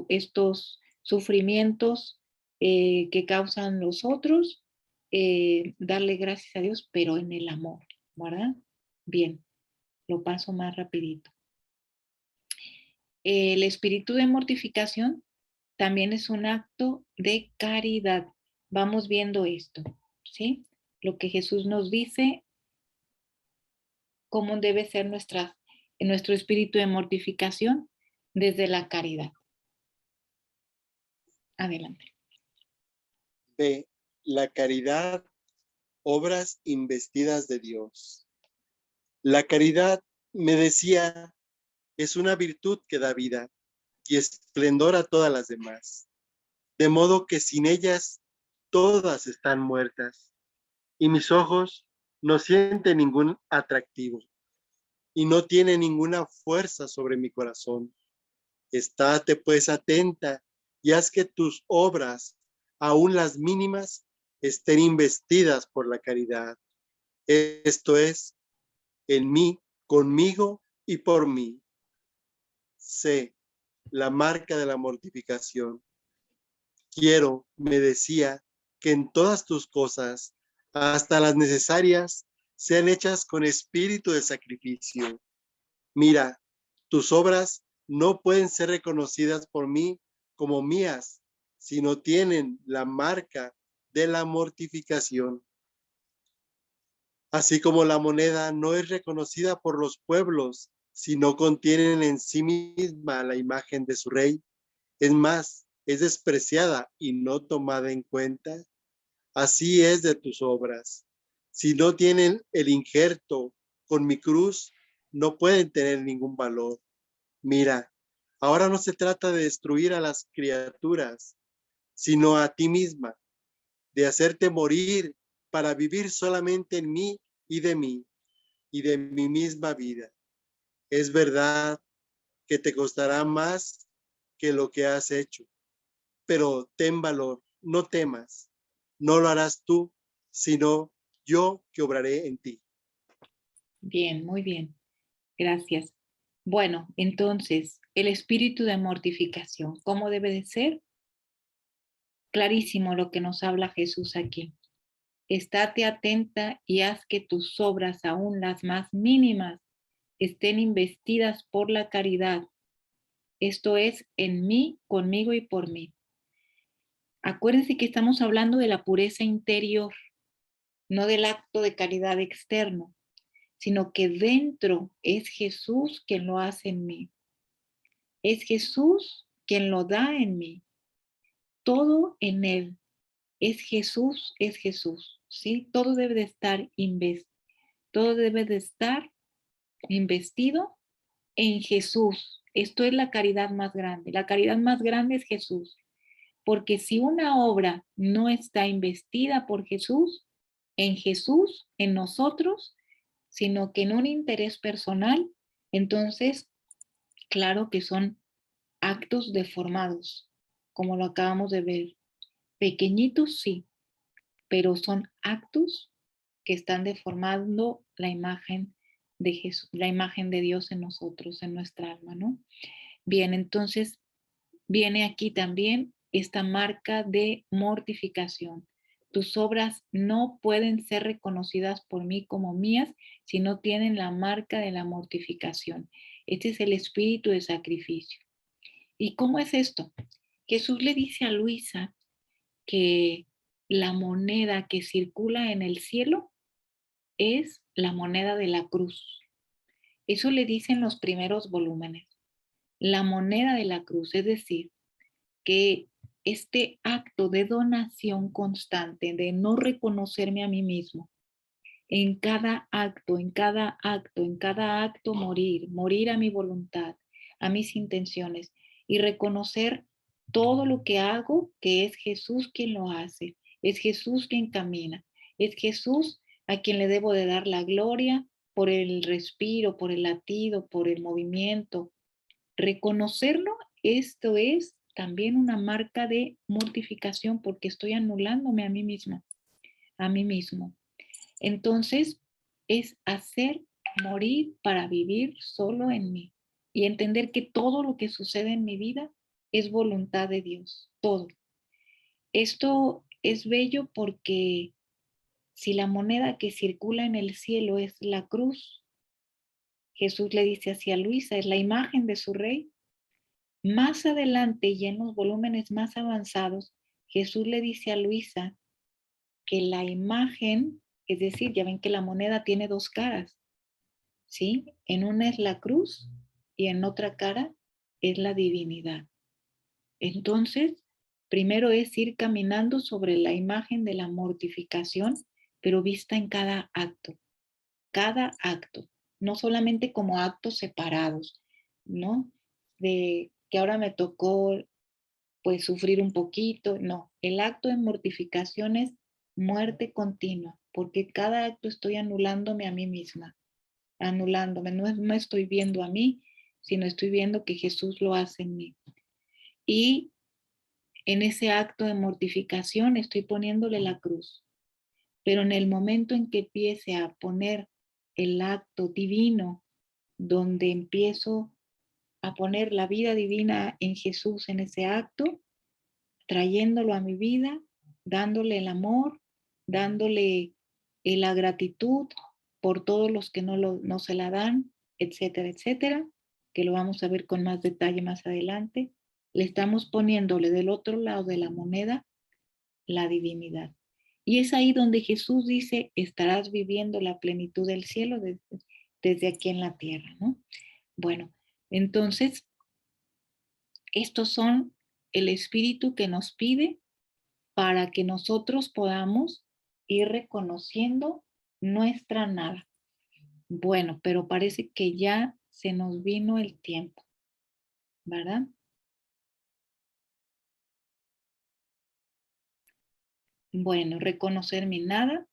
estos sufrimientos que causan los otros, darle gracias a Dios, pero en el amor, ¿verdad? Bien, lo paso más rapidito. El espíritu de mortificación también es un acto de caridad. Vamos viendo esto, ¿sí? Lo que Jesús nos dice, cómo debe ser nuestro espíritu de mortificación desde la caridad. Adelante. B. La caridad, obras investidas de Dios. La caridad, me decía, es una virtud que da vida y esplendor a todas las demás, de modo que sin ellas todas están muertas, y mis ojos no sienten ningún atractivo, y no tienen ninguna fuerza sobre mi corazón. Estate pues atenta y haz que tus obras, aun las mínimas, estén investidas por la caridad. Esto es, en mí, conmigo y por mí. C. La marca de la mortificación. Quiero, me decía, que en todas tus cosas, hasta las necesarias, sean hechas con espíritu de sacrificio. Mira, tus obras no pueden ser reconocidas por mí como mías, si no tienen la marca de la mortificación. Así como la moneda no es reconocida por los pueblos si no contienen en sí misma la imagen de su rey, es más, es despreciada y no tomada en cuenta. Así es de tus obras. Si no tienen el injerto con mi cruz, no pueden tener ningún valor. Mira, ahora no se trata de destruir a las criaturas, sino a ti misma, de hacerte morir para vivir solamente en mí y de mi misma vida. Es verdad que te costará más que lo que has hecho, pero ten valor, no temas. No lo harás tú, sino yo que obraré en ti. Bien, muy bien. Gracias. Bueno, entonces, el espíritu de mortificación, ¿cómo debe de ser? Clarísimo lo que nos habla Jesús aquí. Estate atenta y haz que tus obras, aún las más mínimas, estén investidas por la caridad. Esto es en mí, conmigo y por mí. Acuérdense que estamos hablando de la pureza interior, no del acto de caridad externo, sino que dentro es Jesús quien lo hace en mí. Es Jesús quien lo da en mí. Todo en Él. Es Jesús, ¿sí? Todo debe de estar investido en Jesús. Esto es la caridad más grande. La caridad más grande es Jesús. Porque si una obra no está investida por Jesús, en nosotros, sino que en un interés personal, entonces, claro que son actos deformados, como lo acabamos de ver. Pequeñitos, sí, pero son actos que están deformando la imagen de Jesús, la imagen de Dios en nosotros, en nuestra alma, ¿no? Bien, entonces viene aquí también esta marca de mortificación. Tus obras no pueden ser reconocidas por mí como mías si no tienen la marca de la mortificación. Este es el espíritu de sacrificio. ¿Y cómo es esto? Jesús le dice a Luisa que la moneda que circula en el cielo es la moneda de la cruz. Eso le dice en los primeros volúmenes. La moneda de la cruz, es decir, que este acto de donación constante, de no reconocerme a mí mismo, en cada acto, en cada acto, en cada acto morir a mi voluntad, a mis intenciones y reconocer todo lo que hago, que es Jesús quien lo hace, es Jesús quien camina, es Jesús a quien le debo de dar la gloria por el respiro, por el latido, por el movimiento. Reconocerlo, esto es también una marca de mortificación porque estoy anulándome a mí misma, a mí mismo. Entonces, es hacer morir para vivir solo en mí y entender que todo lo que sucede en mi vida es voluntad de Dios, todo. Esto es bello porque si la moneda que circula en el cielo es la cruz, Jesús le dice así a Luisa, es la imagen de su rey. Más adelante y en los volúmenes más avanzados, Jesús le dice a Luisa que la imagen, es decir, ya ven que la moneda tiene dos caras, ¿sí? En una es la cruz y en otra cara es la divinidad. Entonces, primero es ir caminando sobre la imagen de la mortificación, pero vista en cada acto, no solamente como actos separados, ¿no? De que ahora me tocó pues sufrir un poquito, no, el acto de mortificación es muerte continua, porque cada acto estoy anulándome a mí misma, anulándome, no estoy viendo a mí, sino estoy viendo que Jesús lo hace en mí. Y en ese acto de mortificación estoy poniéndole la cruz, pero en el momento en que empiece a poner el acto divino, donde empiezo a poner la vida divina en Jesús en ese acto, trayéndolo a mi vida, dándole el amor, dándole la gratitud por todos los que no se la dan, etcétera, etcétera, que lo vamos a ver con más detalle más adelante. Le estamos poniéndole del otro lado de la moneda la divinidad. Y es ahí donde Jesús dice, estarás viviendo la plenitud del cielo desde aquí en la tierra, ¿no? Bueno, entonces, estos son el espíritu que nos pide para que nosotros podamos ir reconociendo nuestra nada. Bueno, pero parece que ya se nos vino el tiempo, ¿verdad? Bueno, reconocer mi nada.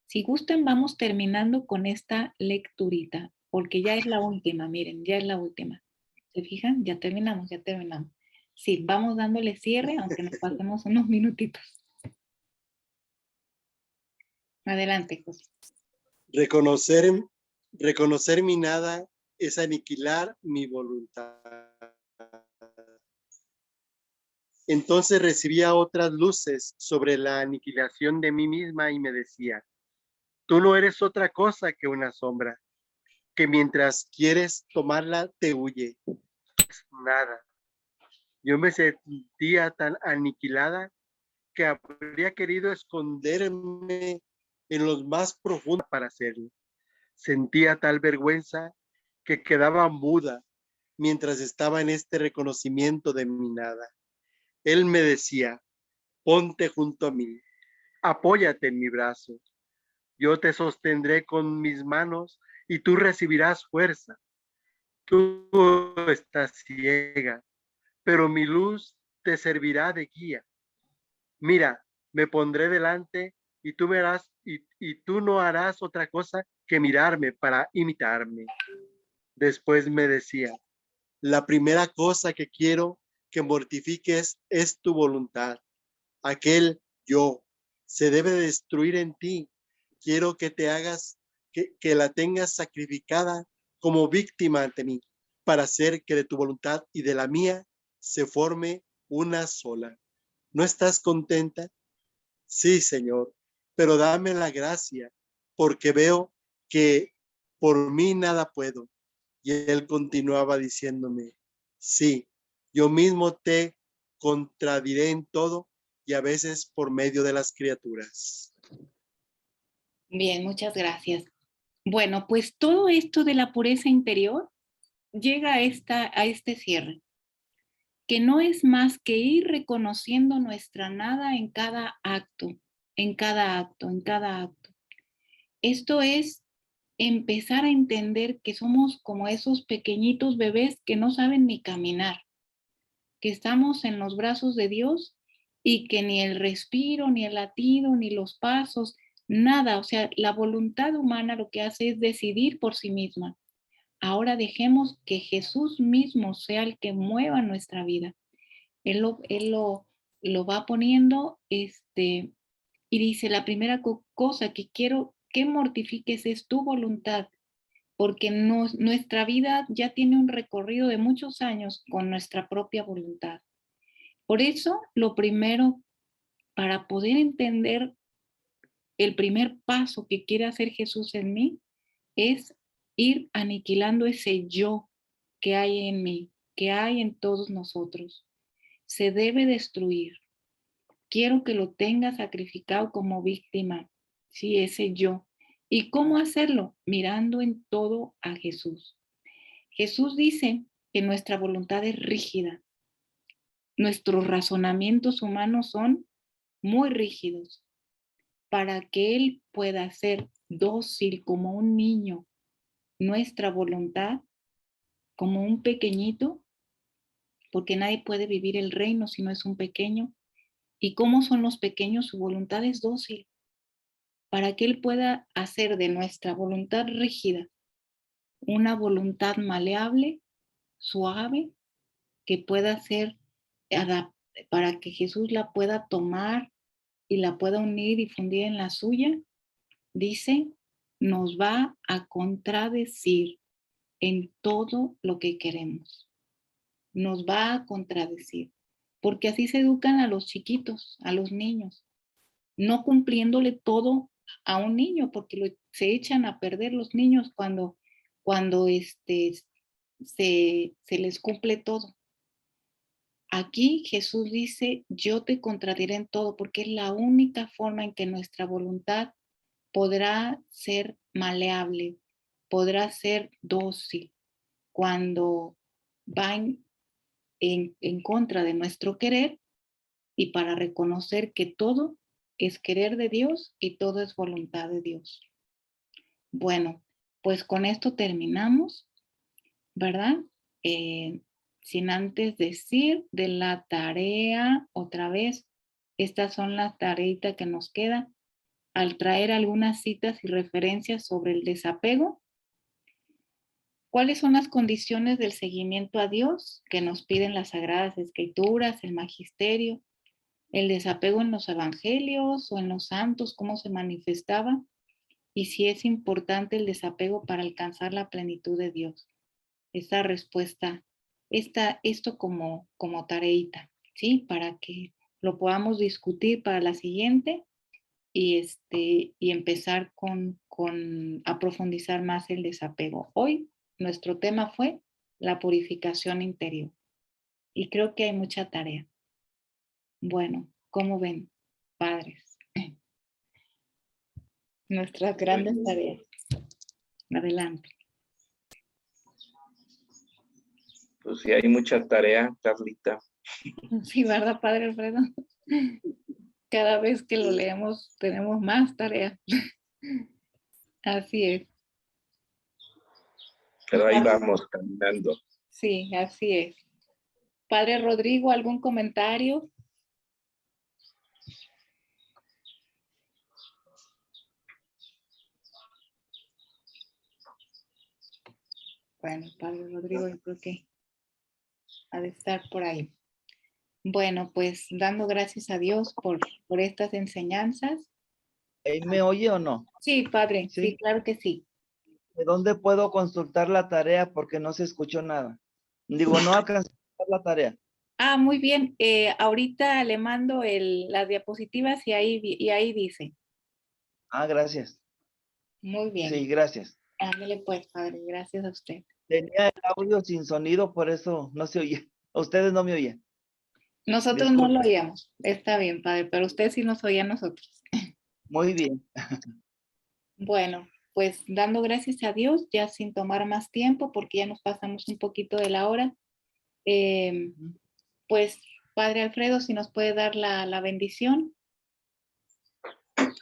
Si gustan, vamos terminando con esta lecturita, porque ya es la última, miren, ya es la última. ¿Se fijan? Ya terminamos, ya terminamos. Sí, vamos dándole cierre, aunque nos pasemos unos minutitos. Adelante, José. Reconocer mi nada es aniquilar mi voluntad. Entonces recibía otras luces sobre la aniquilación de mí misma y me decía, tú no eres otra cosa que una sombra, que mientras quieres tomarla te huye. Nada. Yo me sentía tan aniquilada que habría querido esconderme en los más profundos para hacerlo. Sentía tal vergüenza que quedaba muda mientras estaba en este reconocimiento de mi nada. Él me decía, ponte junto a mí, apóyate en mi brazo. Yo te sostendré con mis manos y tú recibirás fuerza. Tú estás ciega, pero mi luz te servirá de guía. Mira, me pondré delante y tú verás y tú no harás otra cosa que mirarme para imitarme. Después me decía, la primera cosa que quiero que mortifiques es tu voluntad. Aquel yo se debe destruir en ti. Quiero que te hagas, que la tengas sacrificada como víctima ante mí, para hacer que de tu voluntad y de la mía se forme una sola. ¿No estás contenta? Sí, Señor, pero dame la gracia, porque veo que por mí nada puedo. Y él continuaba diciéndome, sí, yo mismo te contradiré en todo y a veces por medio de las criaturas. Bien, muchas gracias. Bueno, pues todo esto de la pureza interior llega a este cierre, que no es más que ir reconociendo nuestra nada en cada acto, en cada acto, en cada acto. Esto es empezar a entender que somos como esos pequeñitos bebés que no saben ni caminar, que estamos en los brazos de Dios y que ni el respiro, ni el latido, ni los pasos, nada, o sea, la voluntad humana lo que hace es decidir por sí misma. Ahora dejemos que Jesús mismo sea el que mueva nuestra vida. Él lo va poniendo, y dice, la primera cosa que quiero que mortifiques es tu voluntad, porque nuestra vida ya tiene un recorrido de muchos años con nuestra propia voluntad. Por eso, lo primero, para poder entender el primer paso que quiere hacer Jesús en mí, es ir aniquilando ese yo que hay en mí, que hay en todos nosotros. Se debe destruir. Quiero que lo tenga sacrificado como víctima, sí, ese yo. ¿Y cómo hacerlo? Mirando en todo a Jesús. Jesús dice que nuestra voluntad es rígida. Nuestros razonamientos humanos son muy rígidos. Para que Él pueda ser dócil como un niño, nuestra voluntad como un pequeñito, porque nadie puede vivir el reino si no es un pequeño. ¿Y cómo son los pequeños? Su voluntad es dócil. Para que Él pueda hacer de nuestra voluntad rígida una voluntad maleable, suave, que pueda ser, para que Jesús la pueda tomar y la pueda unir y fundir en la suya, dice, nos va a contradecir en todo lo que queremos. Nos va a contradecir, porque así se educan a los chiquitos, a los niños, no cumpliéndole todo a un niño, porque se echan a perder los niños cuando se les cumple todo. Aquí Jesús dice, yo te contradiré en todo, porque es la única forma en que nuestra voluntad podrá ser maleable, podrá ser dócil, cuando va en contra de nuestro querer y para reconocer que todo es querer de Dios y todo es voluntad de Dios. Bueno, pues con esto terminamos, ¿verdad? Sin antes decir de la tarea, otra vez, estas son las tareitas que nos quedan. Al traer algunas citas y referencias sobre el desapego, ¿cuáles son las condiciones del seguimiento a Dios que nos piden las Sagradas Escrituras, el Magisterio, el desapego en los Evangelios o en los santos, cómo se manifestaba? Y si es importante el desapego para alcanzar la plenitud de Dios. Esta respuesta, esto como tareita, ¿sí? Para que lo podamos discutir para la siguiente y empezar a profundizar más el desapego. Hoy nuestro tema fue la purificación interior y creo que hay mucha tarea. Bueno, ¿cómo ven, padres? Nuestras grandes tareas. Adelante. Pues sí, hay mucha tarea, Carlita. Sí, ¿verdad, padre Alfredo? Cada vez que lo leemos tenemos más tarea. Así es. Pero ahí vamos caminando. Sí, así es. Padre Rodrigo, ¿algún comentario? Bueno, Padre Rodrigo, yo creo que ha de estar por ahí. Bueno, pues dando gracias a Dios por estas enseñanzas. ¿Me oye o no? Sí, Padre, Sí. sí, claro que sí. ¿De dónde puedo consultar la tarea? Porque no se escuchó nada. Digo, no alcancé a hacer la tarea. Ah, muy bien. Ahorita le mando las diapositivas y ahí dice. Ah, gracias. Muy bien. Sí, gracias. Ándale pues, padre. Gracias a usted. Tenía el audio sin sonido, por eso no se oía. Ustedes no me oían. Nosotros no lo Disculpe. oíamos. Está bien, padre, pero usted sí nos oía a nosotros. Muy bien. Bueno, pues dando gracias a Dios, ya sin tomar más tiempo, porque ya nos pasamos un poquito de la hora. Pues, padre Alfredo, si nos puede dar la bendición.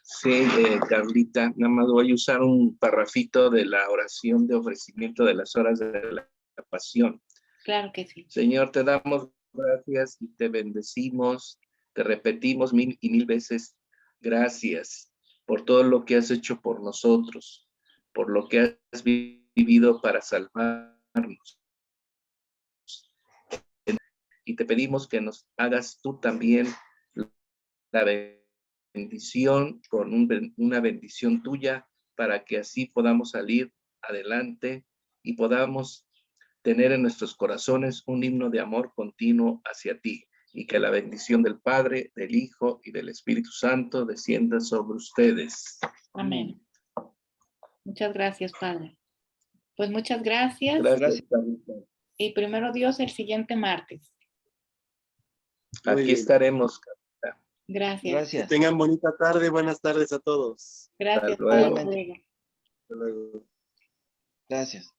Sí, Carlita, nada más voy a usar un parrafito de la oración de ofrecimiento de las horas de la pasión. Claro que sí. Señor, te damos gracias y te bendecimos, te repetimos mil y mil veces gracias por todo lo que has hecho por nosotros, por lo que has vivido para salvarnos. Y te pedimos que nos hagas tú también la bendición con una bendición tuya para que así podamos salir adelante y podamos tener en nuestros corazones un himno de amor continuo hacia ti, y que la bendición del Padre, del Hijo y del Espíritu Santo descienda sobre ustedes. Amén. Muchas gracias, padre. Pues muchas gracias. Gracias, Carlita. Y primero Dios, el siguiente martes. Muy Aquí bien. estaremos, Carlita. Gracias. Que Gracias. tengan bonita tarde. Buenas tardes a todos. Gracias, Hasta padre. luego. Hasta luego. Hasta luego. Gracias.